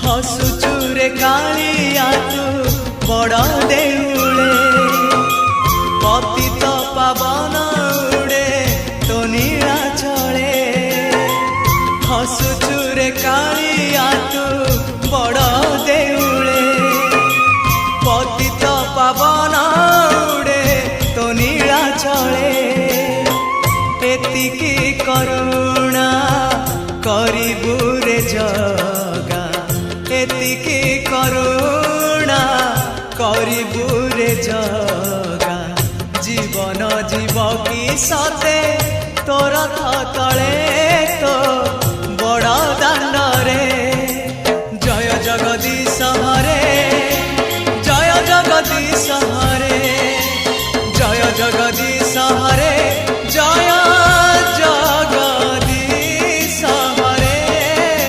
हसुचुरे कालिया तू बड़ देउले पतित पावन उड़े तो नीला चले हसुचुरे कालिया तू बड़ देउले पतित पावन उड़े तो नीला चले एतिकी करुणा करिबु रे जगा एतिकी करुणा करिबु रे जगा जीवन जीव की सते तोर तले